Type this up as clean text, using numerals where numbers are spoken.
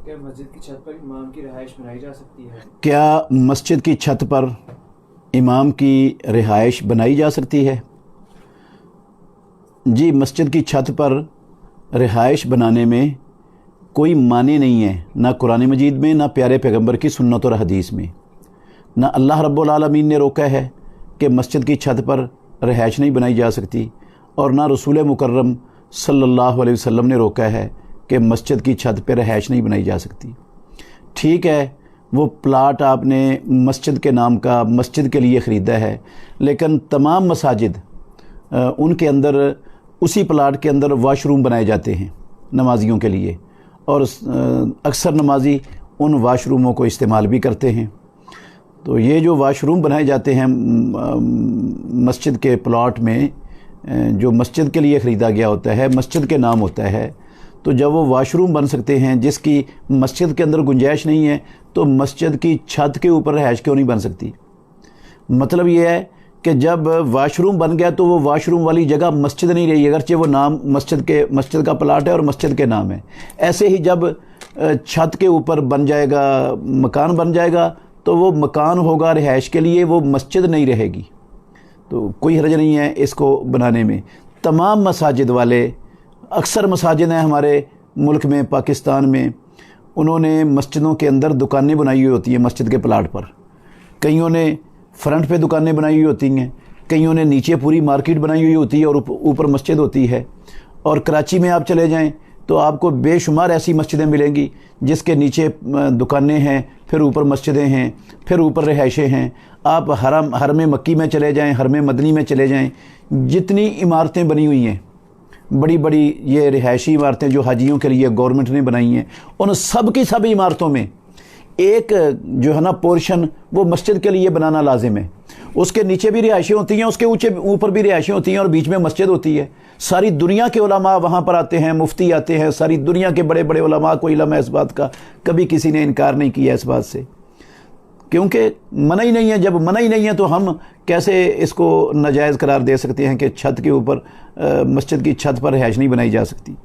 क्या मस्जिद की छत पर इमाम की रिहाइश बनाई जा सकती है? क्या मस्जिद की छत पर इमाम की रिहाइश बनाई जा सकती है? जी, मस्जिद की छत पर रिहाइश बनाने में कोई माने नहीं है, ना कुरान मजीद में, ना प्यारे पैगंबर की सुन्नत और हदीस में। ना अल्लाह रब्बुल आलमीन ने रोका है कि मस्जिद की छत पर रिहाइश नहीं बनाई जा सकती, और ना रसूल मुकर्रम सल्लल्लाहु अलैहि वसल्लम ने रोका है कि मस्जिद की छत पर रिहाइश नहीं बनाई जा सकती। ठीक है, वो प्लाट आपने मस्जिद के नाम का मस्जिद के लिए ख़रीदा है, लेकिन तमाम मसाजिद उनके अंदर उसी प्लाट के अंदर वाशरूम बनाए जाते हैं नमाजियों के लिए, और अक्सर नमाजी उन वाशरूमों को इस्तेमाल भी करते हैं। तो ये जो वाशरूम बनाए जाते हैं मस्जिद के प्लाट में, जो मस्जिद के लिए ख़रीदा गया होता है, मस्जिद के नाम होता है, तो जब वो वाशरूम बन सकते हैं जिसकी मस्जिद के अंदर गुंजाइश नहीं है, तो मस्जिद की छत के ऊपर रिहाइश क्यों नहीं बन सकती? मतलब ये है कि जब वाशरूम बन गया तो वो वाशरूम वाली जगह मस्जिद नहीं रही, अगरचे वो नाम मस्जिद का प्लाट है और मस्जिद के नाम है। ऐसे ही जब छत के ऊपर बन जाएगा, मकान बन जाएगा, तो वो मकान होगा रिहाइश के लिए, वो मस्जिद नहीं रहेगी। तो कोई हर्ज नहीं है इसको बनाने में। तमाम मसाजिद वाले, अक्सर मसाजिद हैं हमारे मुल्क में, पाकिस्तान में, उन्होंने मस्जिदों के अंदर दुकानें बनाई हुई होती हैं मस्जिद के प्लाट पर। कईयों ने फ्रंट पे दुकानें बनाई हुई होती हैं, कईयों ने नीचे पूरी मार्केट बनाई हुई होती है और ऊपर मस्जिद होती है। और कराची में आप चले जाएं तो आपको बेशुमार ऐसी मस्जिदें मिलेंगी जिसके नीचे दुकानें हैं, फिर ऊपर मस्जिदें हैं, फिर ऊपर रिहाइशें हैं। आप हरम मक्की में चले जाएं, हरम मदनी में चले जाएं, जितनी इमारतें बनी हुई हैं, बड़ी बड़ी ये रिहायशी इमारतें जो हाजियों के लिए गवर्नमेंट ने बनाई हैं, उन सब की सब इमारतों में एक जो है ना पोर्शन वो मस्जिद के लिए बनाना लाजिम है। उसके नीचे भी रिहायशें होती हैं, उसके ऊपर भी रिहायशें होती हैं, और बीच में मस्जिद होती है। सारी दुनिया के उलमा वहाँ पर आते हैं, मुफ्ती आते हैं, सारी दुनिया के बड़े बड़े उलमा, कोई इल्म इस बात का कभी किसी ने इनकार नहीं किया इस बात से, क्योंकि मना ही नहीं है। जब मना ही नहीं है तो हम कैसे इसको नाजायज़ करार दे सकते हैं कि छत के ऊपर मस्जिद की छत पर रिहाइश नहीं बनाई जा सकती।